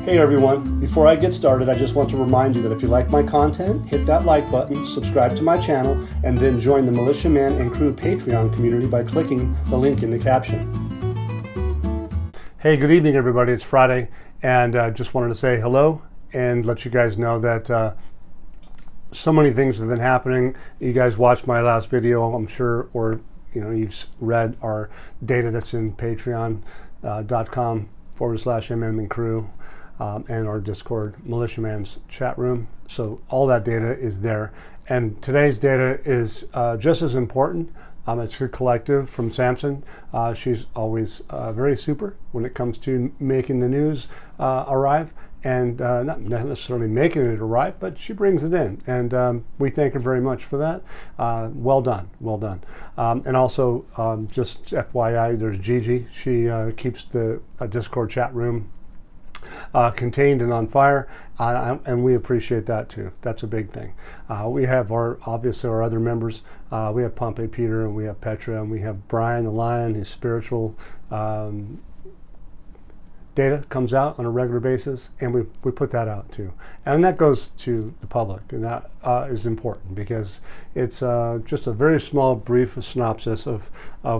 Hey everyone, before I get started, I just want to remind you that if you like my content, hit that like button, subscribe to my channel, and then join the Militiaman and Crew Patreon community by clicking the link in the caption. Hey, good evening everybody, it's Friday, and just wanted to say hello and let you guys know that so many things have been happening. You guys watched my last video, I'm sure, or you've read our data that's in patreon.com/MM and Crew. And our Discord Militiaman's chat room. So all that data is there. And today's data is just as important. It's a collective from Samson. She's always very super when it comes to making the news arrive. And not necessarily making it arrive, but she brings it in. And we thank her very much for that. Well done, well done. And also, just FYI, there's Gigi. She keeps the Discord chat room contained and on fire, and we appreciate that too. That's a big thing. We have obviously our other members. We have Pompey Peter, and we have Petra, and we have Brian the Lion. His spiritual data comes out on a regular basis, and we put that out too. And that goes to the public, and that is important because it's just a very small, brief synopsis of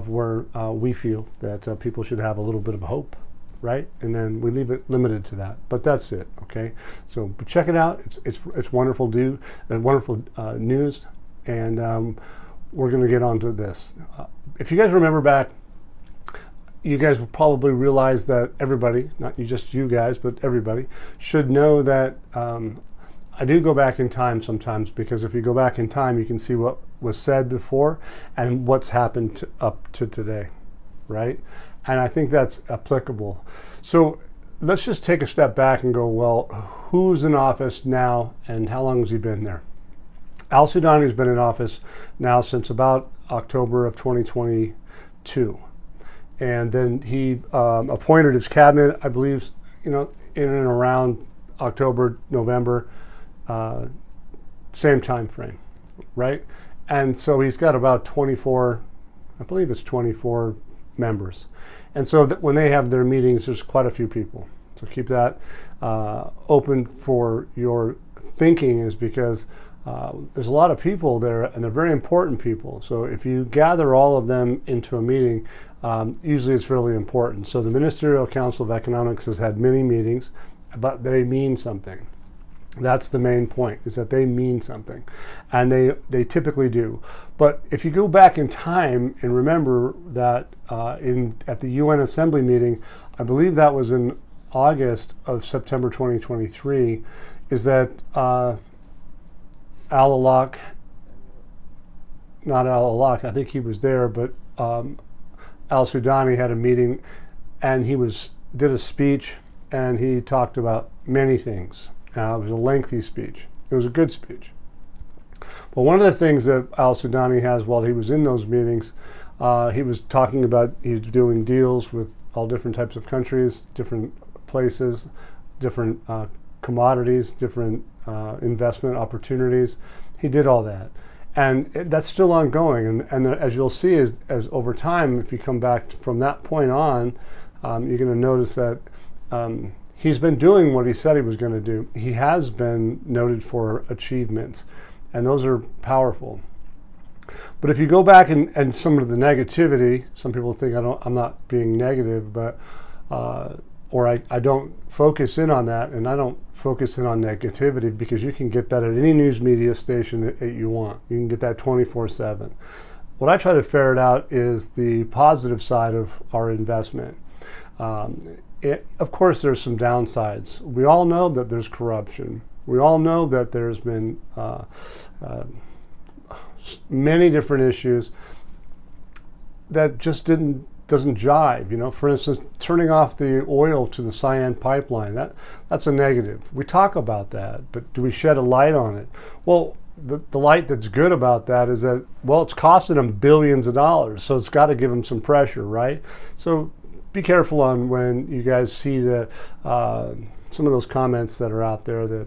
where we feel that people should have a little bit of hope. Right, and then we leave it limited to that, but that's it. Okay, so check it out. It's wonderful, wonderful news, and we're going to get on to this. If you guys remember back, you guys will probably realize that everybody, not just you guys, but everybody should know that I do go back in time sometimes, because if you go back in time, you can see what was said before and what's happened up to today, right? And I think that's applicable. So let's just take a step back and go, well, who's in office now and how long has he been there? Al-Sudani has been in office now since about October of 2022. And then he appointed his cabinet, I believe, in and around October, November, same time frame, right? And so he's got about 24, I believe it's 24 members. And so when they have their meetings, there's quite a few people. So keep that open for your thinking, is because there's a lot of people there, and they're very important people. So if you gather all of them into a meeting, usually it's really important. So the Ministerial Council of Economics has had many meetings, but they mean something. That's the main point, is that they mean something, and they typically do. But if you go back in time and remember that at the UN Assembly meeting, I believe that was in August of September 2023, is that Al-Alaq, not Al-Alaq, I think he was there, but Al-Sudani had a meeting, and he did a speech, and he talked about many things. It was a lengthy speech. It was a good speech. But one of the things that Al-Sudani has while he was in those meetings, he was talking about he's doing deals with all different types of countries, different places, different commodities, different investment opportunities. He did all that. And that's still ongoing. And as you'll see, as over time, if you come back from that point on, you're going to notice that he's been doing what he said he was going to do. He has been noted for achievements, and those are powerful. But if you go back and some of the negativity, some people think I'm not being negative, but or I don't focus in on that, and I don't focus in on negativity, because you can get that at any news media station that you want. You can get that 24/7. What I try to ferret out is the positive side of our investment. Of course, there's some downsides. We all know that there's corruption. We all know that there's been many different issues that just doesn't jive. For instance, turning off the oil to the Cyan pipeline, that's a negative. We talk about that, but do we shed a light on it? Well, the light that's good about that is that, well, it's costing them billions of dollars, so it's got to give them some pressure, right? So be careful on when you guys see some of those comments that are out there that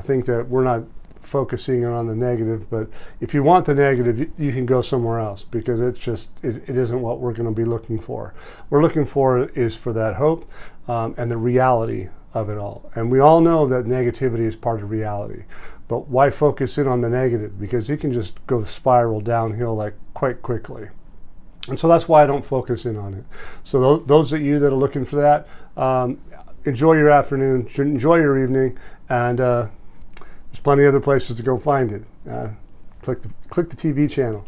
think that we're not focusing on the negative. But if you want the negative, you can go somewhere else, because it isn't what we're going to be looking for. We're looking for is for that hope, and the reality of it all. And we all know that negativity is part of reality. But why focus in on the negative? Because it can just go spiral downhill like quite quickly. And so that's why I don't focus in on it. So those of you that are looking for that, enjoy your afternoon, enjoy your evening, and there's plenty of other places to go find it. Click the TV channel.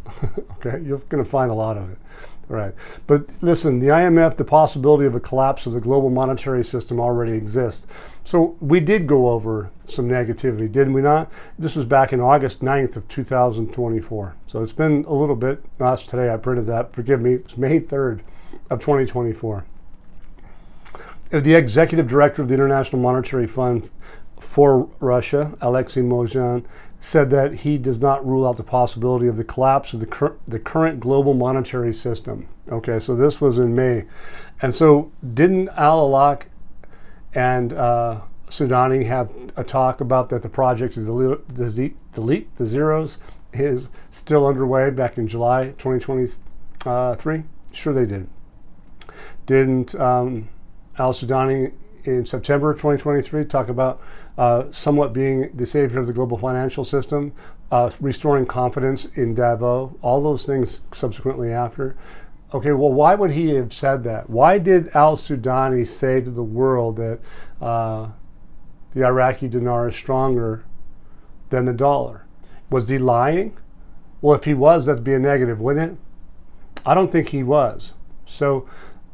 Okay, you're going to find a lot of it. All right, but listen, the IMF, the possibility of a collapse of the global monetary system already exists. So we did go over some negativity, didn't we not? This was back in August 9th of 2024. So it's been a little bit. That's today I printed that. Forgive me. It's May 3rd of 2024. The executive director of the International Monetary Fund for Russia, Alexei Mozhan, said that he does not rule out the possibility of the collapse of the current global monetary system. Okay, so this was in May. And so didn't Al-Alaq and Sudani have a talk about that the project to delete the zeros is still underway back in July 2023? Sure they did. Didn't Al-Sudani in September of 2023 talk about somewhat being the savior of the global financial system, restoring confidence in Davos, all those things subsequently after? Okay, well, why would he have said that? Why did Al-Sudani say to the world that the Iraqi dinar is stronger than the dollar? Was he lying? Well, if he was, that'd be a negative, wouldn't it? I don't think he was. So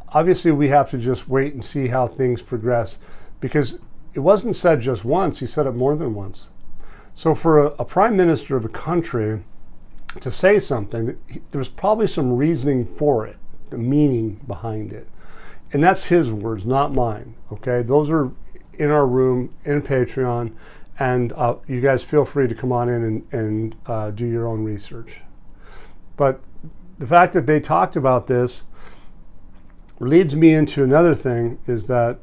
obviously we have to just wait and see how things progress, because it wasn't said just once, he said it more than once. So for a prime minister of a country to say something, there was probably some reasoning for it, the meaning behind it. And that's his words, not mine, okay? Those are in our room, in Patreon, and you guys feel free to come on in and do your own research. But the fact that they talked about this leads me into another thing, is that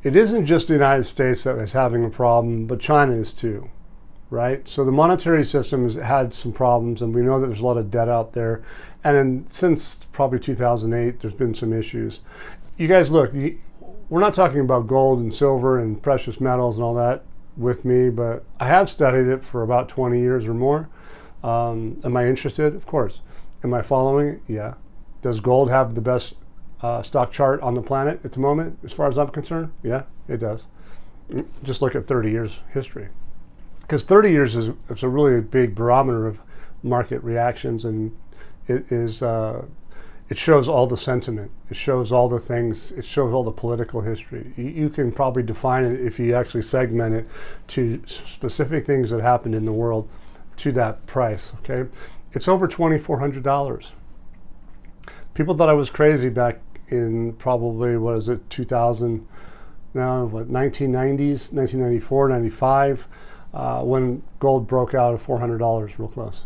it isn't just the United States that is having a problem, but China is too, right? So the monetary system has had some problems, and we know that there's a lot of debt out there. And since probably 2008, there's been some issues. You guys, look, we're not talking about gold and silver and precious metals and all that with me, but I have studied it for about 20 years or more. Am I interested? Of course. Am I following it? Yeah. Does gold have the best stock chart on the planet at the moment, as far as I'm concerned? Yeah, it does. Just look at 30 years history. Because 30 years is a really big barometer of market reactions, and it shows all the sentiment. It shows all the things. It shows all the political history. You can probably define it, if you actually segment it, to specific things that happened in the world to that price, okay? It's over $2,400. People thought I was crazy back in probably, 2000, now what, 1990s, 1994, 95, when gold broke out at $400 real close.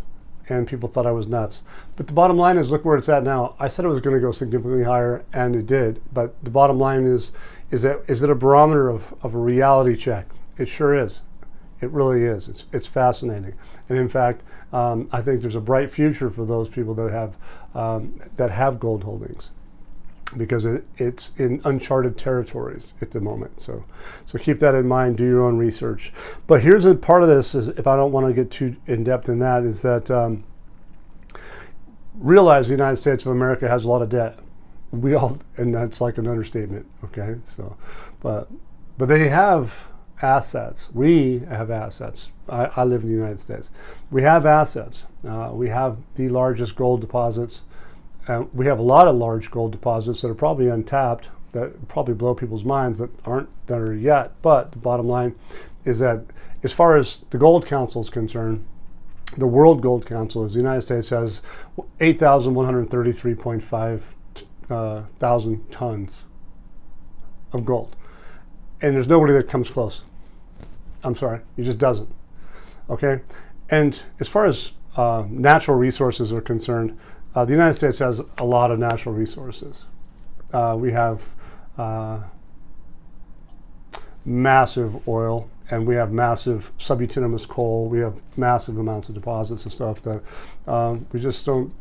And people thought I was nuts. But the bottom line is, look where it's at now. I said it was going to go significantly higher, and it did. But the bottom line is it a barometer of a reality check? It sure is. It really is. It's fascinating. And in fact, I think there's a bright future for those people that have gold holdings, because it's in uncharted territories at the moment. So keep that in mind. Do your own research. But here's a part of this, is, if I don't want to get too in depth in that, is that realize the United States of America has a lot of debt. We all, and that's like an understatement. Okay, so but they have assets. We have assets. I live in the United States. We have assets. We have the largest gold deposits. We have a lot of large gold deposits that are probably untapped, that probably blow people's minds, that aren't there yet. But the bottom line is that, as far as the Gold Council is concerned, the World Gold Council, the United States has 8,133.5 thousand tons of gold. And there's nobody that comes close. I'm sorry, it just doesn't. Okay? And as far as natural resources are concerned, the United States has a lot of natural resources. We have massive oil, and we have massive subbituminous coal. We have massive amounts of deposits and stuff that we just don't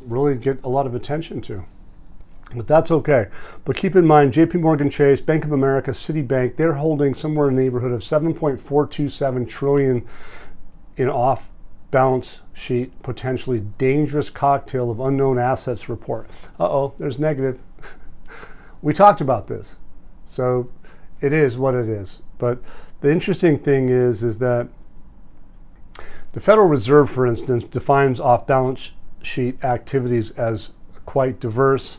really get a lot of attention to. But that's okay. But keep in mind, JPMorgan Chase, Bank of America, Citibank, they're holding somewhere in the neighborhood of 7.427 trillion in off-balance sheet, potentially dangerous cocktail of unknown assets report. Uh-oh, there's negative. We talked about this. So it is what it is. But the interesting thing is that the Federal Reserve, for instance, defines off-balance sheet activities as quite diverse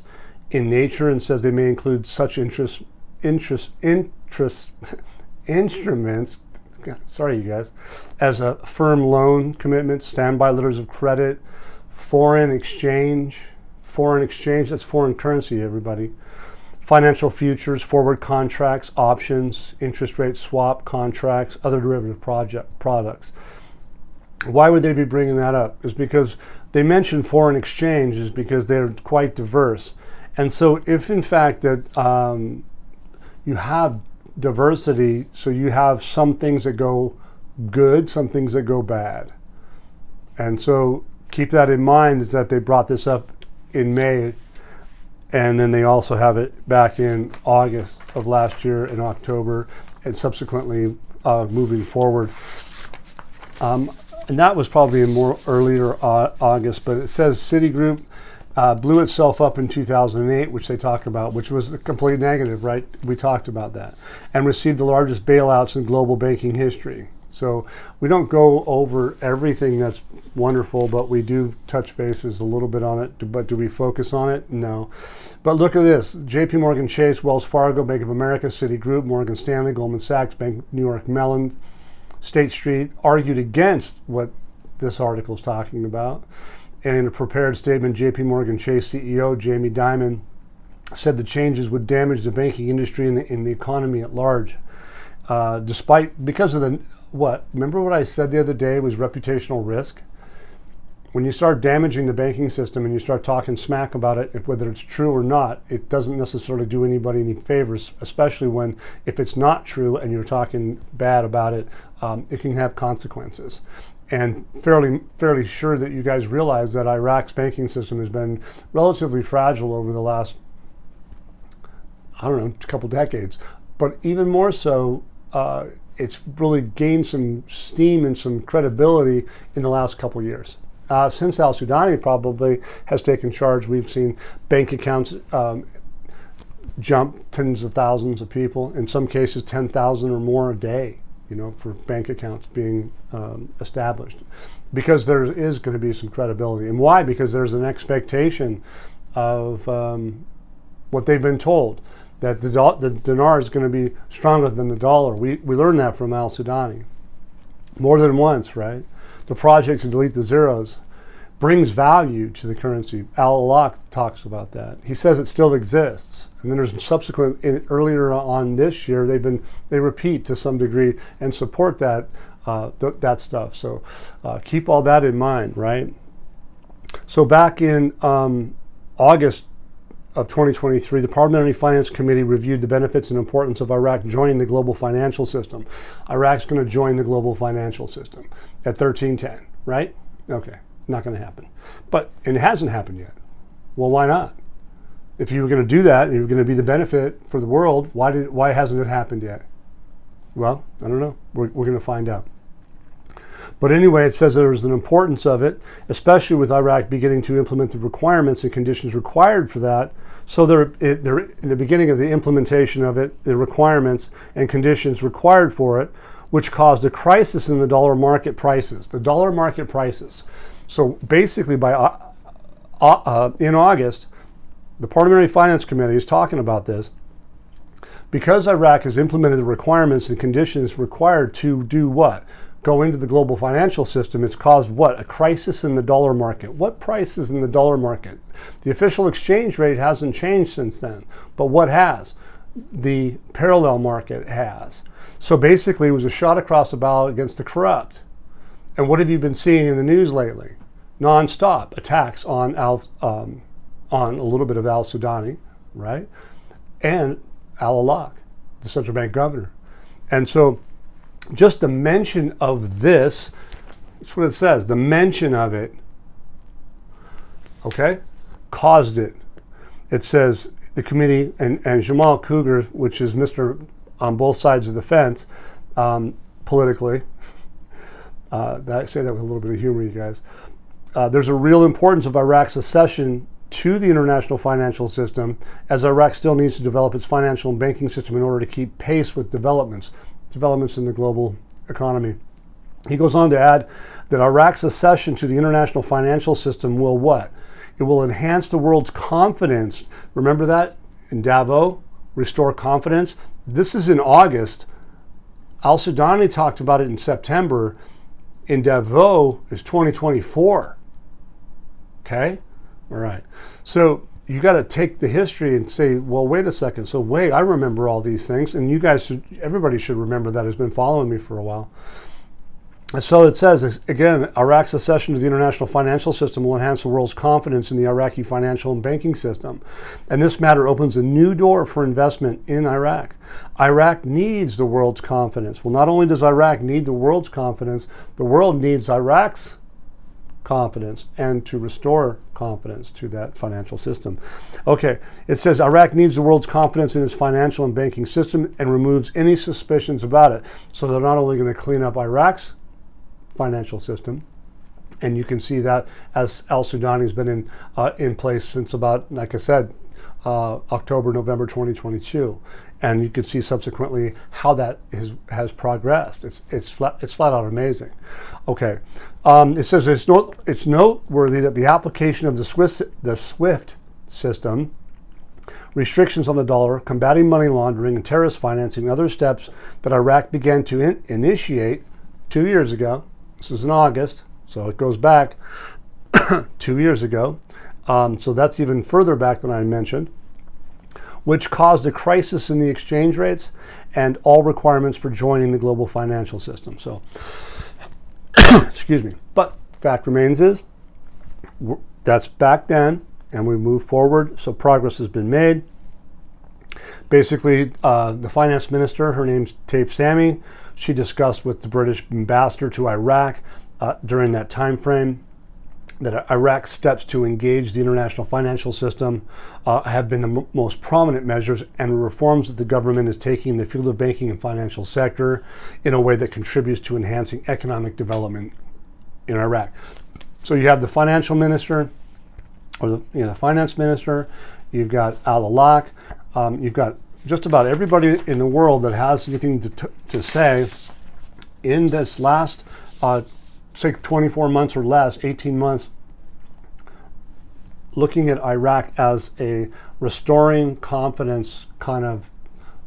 in nature and says they may include such instruments, sorry you guys, as a firm loan commitment, standby letters of credit, foreign exchange, that's foreign currency, everybody, financial futures, forward contracts, options, interest rate swap contracts, other derivative products. Why would they be bringing that up? Is because they mention foreign exchange is because they're quite diverse. And so if in fact that you have diversity, so you have some things that go good, some things that go bad. And so keep that in mind, is that they brought this up in May, and then they also have it back in August of last year, in October, and subsequently moving forward. And that was probably in more earlier August, but it says Citigroup blew itself up in 2008, which they talk about, which was a complete negative, right? We talked about that. And received the largest bailouts in global banking history. So we don't go over everything that's wonderful, but we do touch bases a little bit on it. But do we focus on it? No. But look at this. JPMorgan Chase, Wells Fargo, Bank of America, Citigroup, Morgan Stanley, Goldman Sachs, Bank New York Mellon, State Street argued against what this article is talking about. And in a prepared statement, JPMorgan Chase CEO Jamie Dimon said the changes would damage the banking industry and the economy at large. Because of the, remember what I said the other day was reputational risk? When you start damaging the banking system and you start talking smack about it, whether it's true or not, it doesn't necessarily do anybody any favors, especially if it's not true and you're talking bad about it, it can have consequences. And fairly sure that you guys realize that Iraq's banking system has been relatively fragile over the last, couple decades. But even more so, it's really gained some steam and some credibility in the last couple years. Since al-Sudani probably has taken charge, we've seen bank accounts jump tens of thousands of people, in some cases 10,000 or more a day, for bank accounts being established. Because there is going to be some credibility. And why? Because there's an expectation of what they've been told, that the dinar is going to be stronger than the dollar. We learned that from al-Sudani more than once, right? The project to delete the zeros brings value to the currency. Al-Alaq talks about that. He says it still exists. And then there's subsequent, earlier on this year, they repeat to some degree and support that that stuff. So keep all that in mind, right? So back in August of 2023, the Parliamentary Finance Committee reviewed the benefits and importance of Iraq joining the global financial system. Iraq's going to join the global financial system at 1310, right? Okay, not going to happen. But it hasn't happened yet. Well, why not? If you were going to do that and you were going to be the benefit for the world, why hasn't it happened yet? Well, I don't know. We're going to find out. But anyway, it says there's an importance of it, especially with Iraq beginning to implement the requirements and conditions required for that. So they're in the beginning of the implementation of it, the requirements and conditions required for it, which caused a crisis in the dollar market prices. The dollar market prices. So basically, in August, the Parliamentary Finance Committee is talking about this. Because Iraq has implemented the requirements and conditions required to do what? Go into the global financial system, it's caused what? A crisis in the dollar market. What price is in the dollar market? The official exchange rate hasn't changed since then, but what has? The parallel market has. So basically it was a shot across the bow against the corrupt. And what have you been seeing in the news lately? Non-stop attacks on a little bit of al-Sudani, right? And Al-Alaq, the central bank governor. And so just the mention of this, that's what it says, the mention of it, okay, caused it. it says the committee and Jamal Cougar, which is Mr. on both sides of the fence, politically. I say that with a little bit of humor, you guys. There's a real importance of Iraq's accession to the international financial system, as Iraq still needs to develop its financial and banking system in order to keep pace with developments in the global economy. He goes on to add that Iraq's accession to the international financial system will what? It will enhance the world's confidence. Remember that in Davos, restore confidence? This is in August. Al-Sudani talked about it in September. In Davos is 2024. Okay? All right. So you got to take the history and say, well, wait a second. So wait, I remember all these things, and you guys everybody should remember that has been following me for a while. So it says, again, Iraq's accession to the international financial system will enhance the world's confidence in the Iraqi financial and banking system. And this matter opens a new door for investment in Iraq. Iraq needs the world's confidence. Well, not only does Iraq need the world's confidence, the world needs Iraq's confidence and to restore confidence to that financial system. Okay, it says Iraq needs the world's confidence in its financial and banking system and removes any suspicions about it. So they're not only going to clean up Iraq's financial system, and you can see that as Al-Sudani has been in place since about, like I said, October, November 2022, and you can see subsequently how that has progressed. It's flat out amazing. Okay, it says it's noteworthy that the application of the SWIFT system, restrictions on the dollar, combating money laundering and terrorist financing, and other steps that Iraq began to initiate 2 years ago. This is in August, so it goes back 2 years ago. So that's even further back than I mentioned, which caused a crisis in the exchange rates and all requirements for joining the global financial system. So, excuse me. But fact remains is, that's back then, and we move forward, so progress has been made. Basically, the finance minister, her name's Taif Sami, she discussed with the British ambassador to Iraq during that time frame that Iraq's steps to engage the international financial system have been the most prominent measures and reforms that the government is taking in the field of banking and financial sector in a way that contributes to enhancing economic development in Iraq. So you have the financial minister, or the finance minister, you've got Al-Alaq, you've got just about everybody in the world that has anything to say in this last, say 24 months or less, 18 months, looking at Iraq as a restoring confidence kind of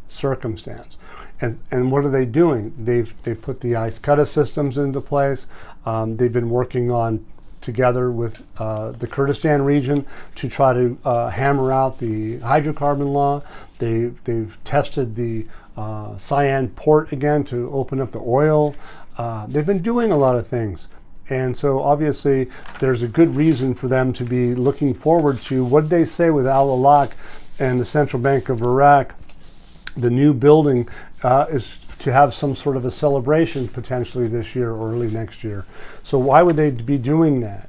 circumstance. And what are they doing? They've put the ICE-Qada systems into place. They've been working on together with the Kurdistan region to try to hammer out the hydrocarbon law. They've tested the Cyan port again to open up the oil. They've been doing a lot of things. And so obviously there's a good reason for them to be looking forward to what they say with Al-Alaq and the Central Bank of Iraq. The new building is to have some sort of a celebration potentially this year or early next year. So why would they be doing that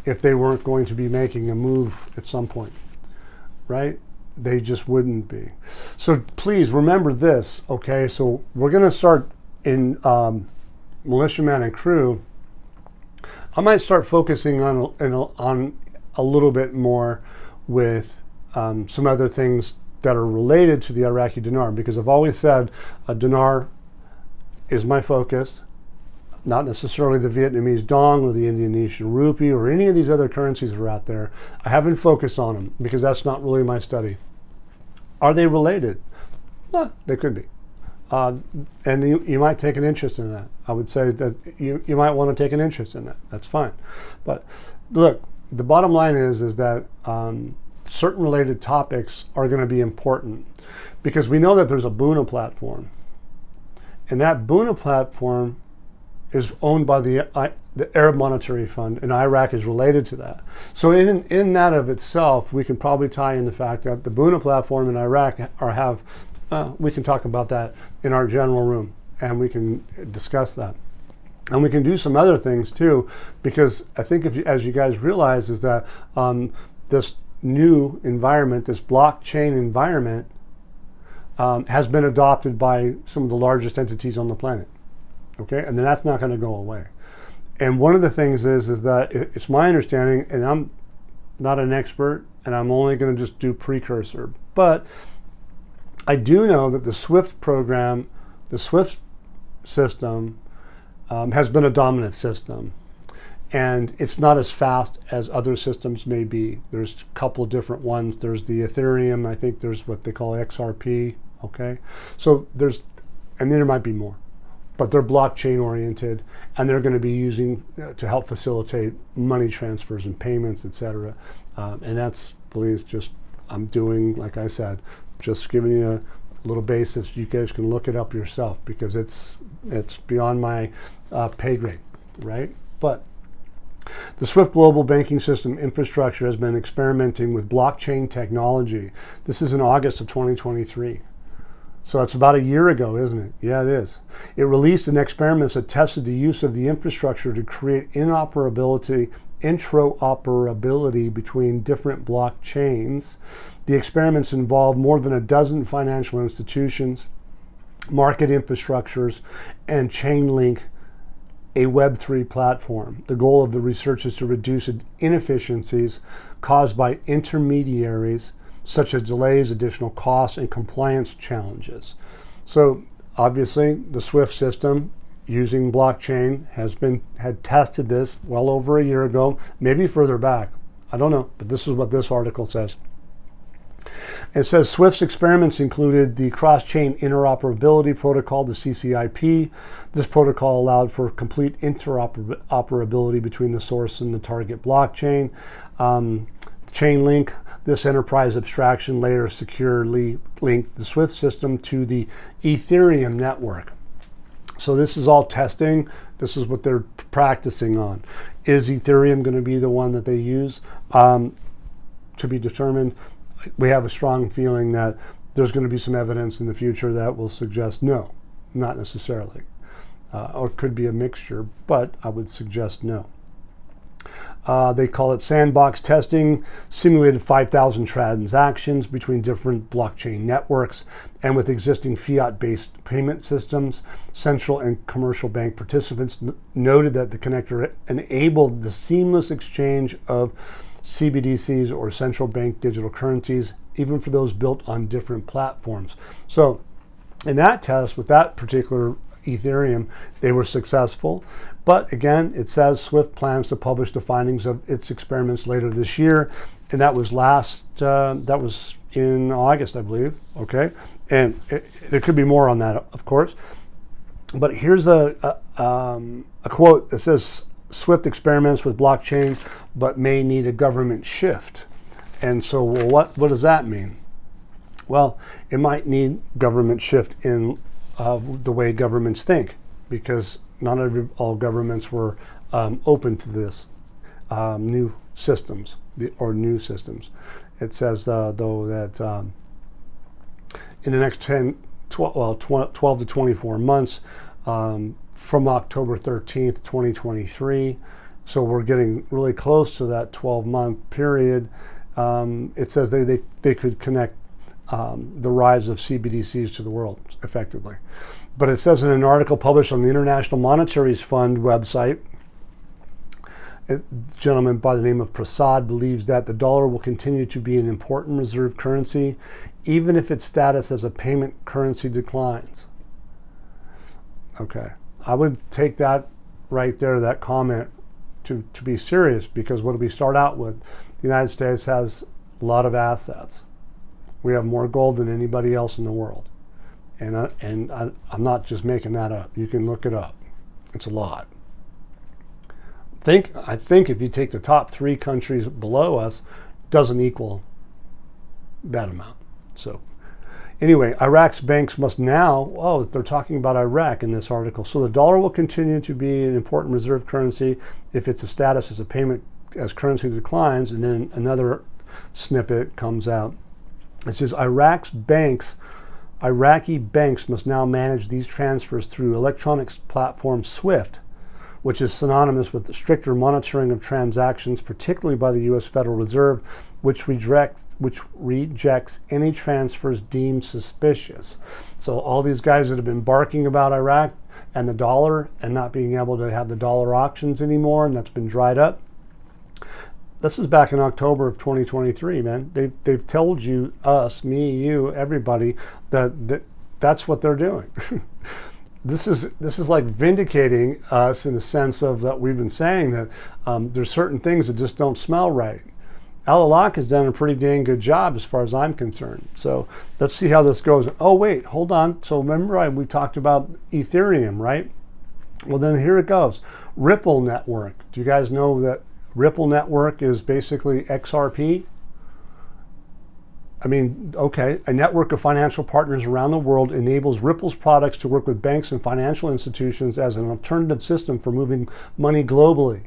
if they weren't going to be making a move at some point, right? They just wouldn't be. So please remember this, okay? So we're going to start in Militiaman and Crew. I might start focusing on a little bit more with some other things that are related to the Iraqi dinar, because I've always said a dinar is my focus, not necessarily the Vietnamese dong or the Indonesian rupee or any of these other currencies that are out there. I haven't focused on them because that's not really my study. Are they related? Well, they could be. And you might take an interest in that. I would say that you might want to take an interest in that. That's fine. But look, the bottom line is that certain related topics are going to be important because we know that there's a Buna platform. And that Buna platform is owned by the Arab Monetary Fund, and Iraq is related to that. So in that of itself, we can probably tie in the fact that the Buna platform in Iraq we can talk about that in our general room, and we can discuss that. And we can do some other things too, because I think as you guys realize is that new environment, this blockchain environment, has been adopted by some of the largest entities on the planet. Okay, and then that's not going to go away. And one of the things is that it's my understanding, and I'm not an expert, and I'm only going to just do precursor, but I do know that the SWIFT program, the SWIFT system, has been a dominant system. And it's not as fast as other systems may be. There's a couple of different ones. There's the Ethereum, I think there's what they call XRP, okay? So there's, and there might be more, but they're blockchain oriented, and they're going to be using to help facilitate money transfers and payments, etc. And that's, please, just, I'm doing, like I said, just giving you a little basis. You guys can look it up yourself because it's beyond my pay grade, right? But the SWIFT global banking system infrastructure has been experimenting with blockchain technology. This is in August of 2023. So it's about a year ago, isn't it? Yeah, it is. It released an experiment that tested the use of the infrastructure to create interoperability between different blockchains. The experiments involved more than a dozen financial institutions, market infrastructures, and Chainlink, a Web3 platform. The goal of the research is to reduce inefficiencies caused by intermediaries, such as delays, additional costs, and compliance challenges. So obviously the SWIFT system using blockchain had tested this well over a year ago, maybe further back. I don't know, but this is what this article says. It says SWIFT's experiments included the cross-chain interoperability protocol, the CCIP. This protocol allowed for complete interoperability between the source and the target blockchain. Chainlink, this enterprise abstraction layer securely linked the SWIFT system to the Ethereum network. So this is all testing. This is what they're practicing on. Is Ethereum going to be the one that they use? To be determined. We have a strong feeling that there's going to be some evidence in the future that will suggest no, not necessarily. Or it could be a mixture, but I would suggest no. They call it sandbox testing, simulated 5,000 transactions between different blockchain networks and with existing fiat-based payment systems. Central and commercial bank participants noted that the connector enabled the seamless exchange of CBDCs or central bank digital currencies, even for those built on different platforms. So in that test with that particular Ethereum, they were successful. But again, it says SWIFT plans to publish the findings of its experiments later this year. And that was that was in August, I believe. Okay. And there could be more on that, of course. But here's a quote that says, SWIFT experiments with blockchain, but may need a government shift. And so, well, what does that mean? Well, it might need government shift in the way governments think, because not all governments were open to this new systems. It says, though, that in the next 12 to 24 months, from October 13th, 2023, so we're getting really close to that 12-month period. It says they could connect the rise of CBDCs to the world effectively. But it says in an article published on the International Monetary Fund website, a gentleman by the name of Prasad believes that the dollar will continue to be an important reserve currency, even if its status as a payment currency declines. Okay. I would take that right there, that comment, to be serious, because what do we start out with? The United States has a lot of assets. We have more gold than anybody else in the world. And I'm not just making that up. You can look it up. It's a lot. I think if you take the top 3 countries below us, doesn't equal that amount. So anyway, Iraq's banks must now, they're talking about Iraq in this article. So the dollar will continue to be an important reserve currency if its status as a payment as currency declines. And then another snippet comes out. It says Iraqi banks must now manage these transfers through electronic platform SWIFT, which is synonymous with the stricter monitoring of transactions, particularly by the U.S. Federal Reserve, which rejects any transfers deemed suspicious. So all these guys that have been barking about Iraq and the dollar and not being able to have the dollar auctions anymore, and that's been dried up. This is back in October of 2023, man. They've told you, us, me, you, everybody, that's what they're doing. This is like vindicating us in the sense of that we've been saying that there's certain things that just don't smell right. Al-Alaq has done a pretty dang good job as far as I'm concerned. So let's see how this goes. Oh wait, hold on. So remember we talked about Ethereum, right? Well then here it goes. Ripple network. Do you guys know that Ripple network is basically XRP? I mean, okay, a network of financial partners around the world enables Ripple's products to work with banks and financial institutions as an alternative system for moving money globally.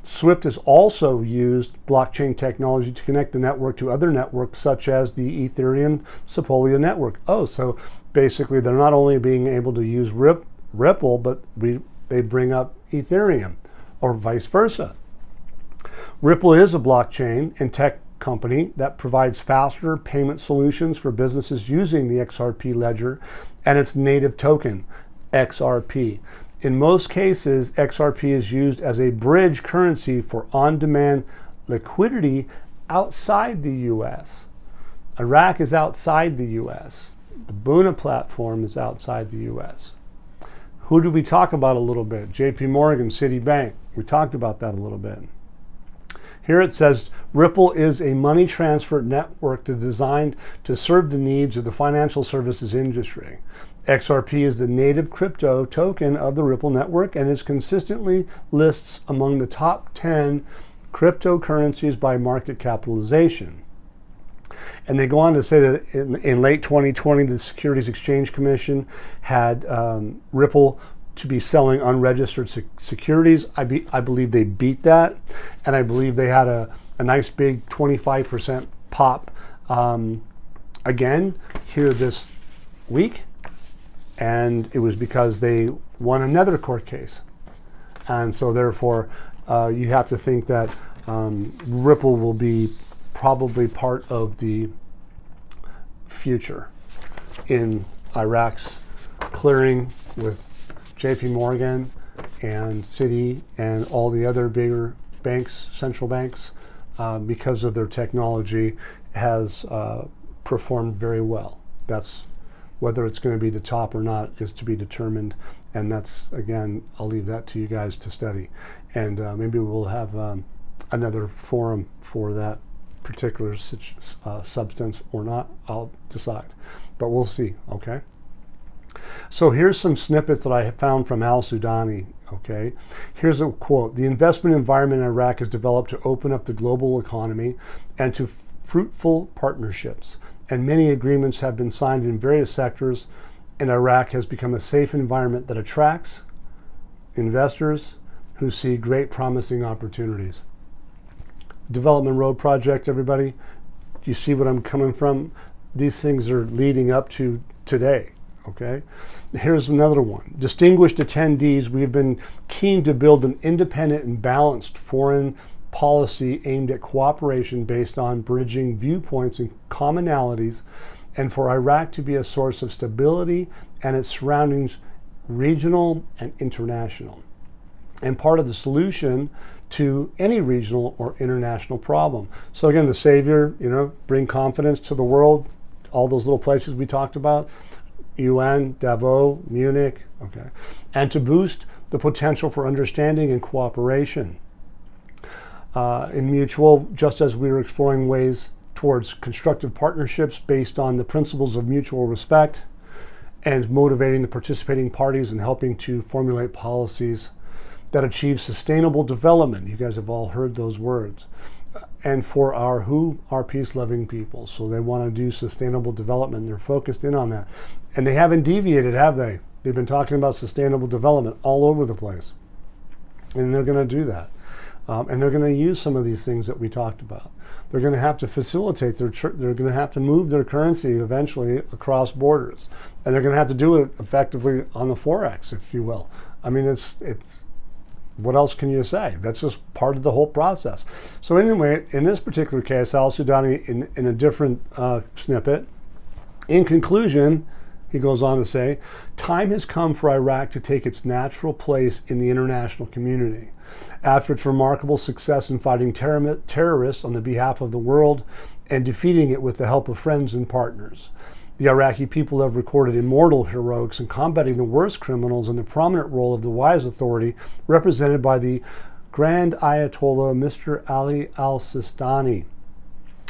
Swift has also used blockchain technology to connect the network to other networks such as the Ethereum Sepolia network. Oh, so basically they're not only being able to use Ripple, but they bring up Ethereum or vice versa. Ripple is a blockchain and tech company that provides faster payment solutions for businesses using the XRP ledger and its native token, XRP. In most cases, XRP is used as a bridge currency for on-demand liquidity outside the US. Iraq is outside the US. The Buna platform is outside the US. Who did we talk about a little bit? JPMorgan-Citi Bank. We talked about that a little bit. Here it says, Ripple is a money transfer network designed to serve the needs of the financial services industry. XRP is the native crypto token of the Ripple network and is consistently lists among the top 10 cryptocurrencies by market capitalization. And they go on to say that in late 2020, the Securities Exchange Commission had Ripple to be selling unregistered securities. I believe they beat that, and I believe they had a nice big 25% pop again here this week. And it was because they won another court case. And so therefore, you have to think that Ripple will be probably part of the future in Iraq's clearing with JP Morgan and Citi and all the other bigger banks, central banks, because of their technology has performed very well. That's whether it's going to be the top or not is to be determined, and that's, again, I'll leave that to you guys to study. And maybe we'll have another forum for that particular substance or not. I'll decide, but we'll see, okay? So here's some snippets that I have found from Al-Sudani, okay? Here's a quote. The investment environment in Iraq is developed to open up the global economy and to fruitful partnerships. And many agreements have been signed in various sectors, and Iraq has become a safe environment that attracts investors who see great promising opportunities. Development Road Project, everybody, do you see what I'm coming from? These things are leading up to today, okay? Here's another one. Distinguished attendees, we have been keen to build an independent and balanced foreign policy aimed at cooperation based on bridging viewpoints and commonalities, and for Iraq to be a source of stability and its surroundings, regional and international, and part of the solution to any regional or international problem. So again, the savior, bring confidence to the world, all those little places we talked about, UN, Davos, Munich, okay, and to boost the potential for understanding and cooperation. In mutual, just as we were exploring ways towards constructive partnerships based on the principles of mutual respect and motivating the participating parties and helping to formulate policies that achieve sustainable development. You guys have all heard those words. And for our peace-loving people. So they want to do sustainable development. They're focused in on that. And they haven't deviated, have they? They've been talking about sustainable development all over the place. And they're going to do that. And they're going to use some of these things that we talked about. They're going to have to facilitate they're going to have to move their currency eventually across borders. And they're going to have to do it effectively on the Forex, if you will. I mean, What else can you say? That's just part of the whole process. So anyway, in this particular case, al-Sudani, in a different snippet, in conclusion, he goes on to say, time has come for Iraq to take its natural place in the international community. After its remarkable success in fighting terrorists on the behalf of the world and defeating it with the help of friends and partners, the Iraqi people have recorded immortal heroics in combating the worst criminals in the prominent role of the wise authority represented by the Grand Ayatollah Mr. Ali al-Sistani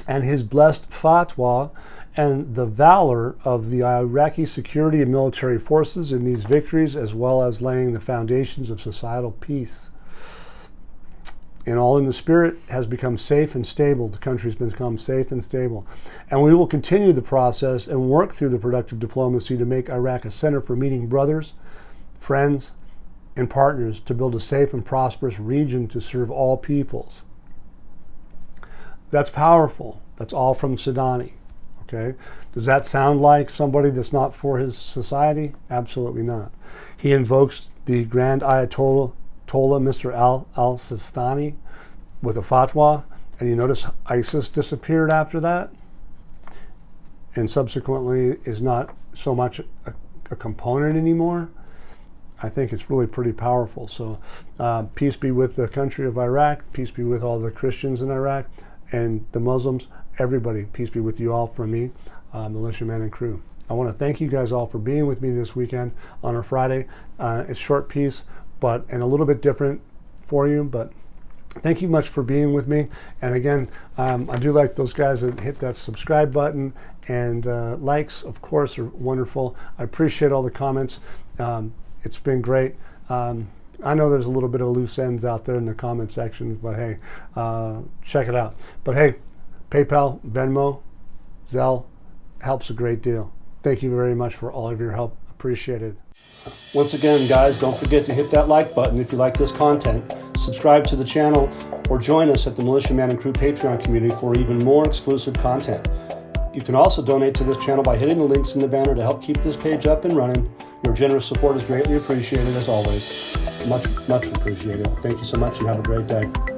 and his blessed fatwa, and the valor of the Iraqi security and military forces in these victories, as well as laying the foundations of societal peace. And all in the spirit has become safe and stable. The country has become safe and stable. And we will continue the process and work through the productive diplomacy to make Iraq a center for meeting brothers, friends, and partners to build a safe and prosperous region to serve all peoples. That's powerful. That's all from Sudani. Okay? Does that sound like somebody that's not for his society? Absolutely not. He invokes the Grand Ayatollah Mr. al-Sistani with a fatwa, and you notice ISIS disappeared after that and subsequently is not so much a component anymore. I think it's really pretty powerful. So peace be with the country of Iraq, peace be with all the Christians in Iraq and the Muslims, everybody, peace be with you all from me, Militiaman and crew. I want to thank you guys all for being with me this weekend on a Friday. It's a short piece, and a little bit different for you, but thank you much for being with me. And again, I do like those guys that hit that subscribe button, and likes, of course, are wonderful. I appreciate all the comments. It's been great. I know there's a little bit of loose ends out there in the comment section, but hey, check it out. But hey, PayPal, Venmo, Zelle helps a great deal. Thank you very much for all of your help. Appreciate it. Once again, guys, don't forget to hit that like button if you like this content, subscribe to the channel, or join us at the Militiaman and Crew Patreon community for even more exclusive content. You can also donate to this channel by hitting the links in the banner to help keep this page up and running. Your generous support is greatly appreciated, as always. Much, much appreciated. Thank you so much, and have a great day.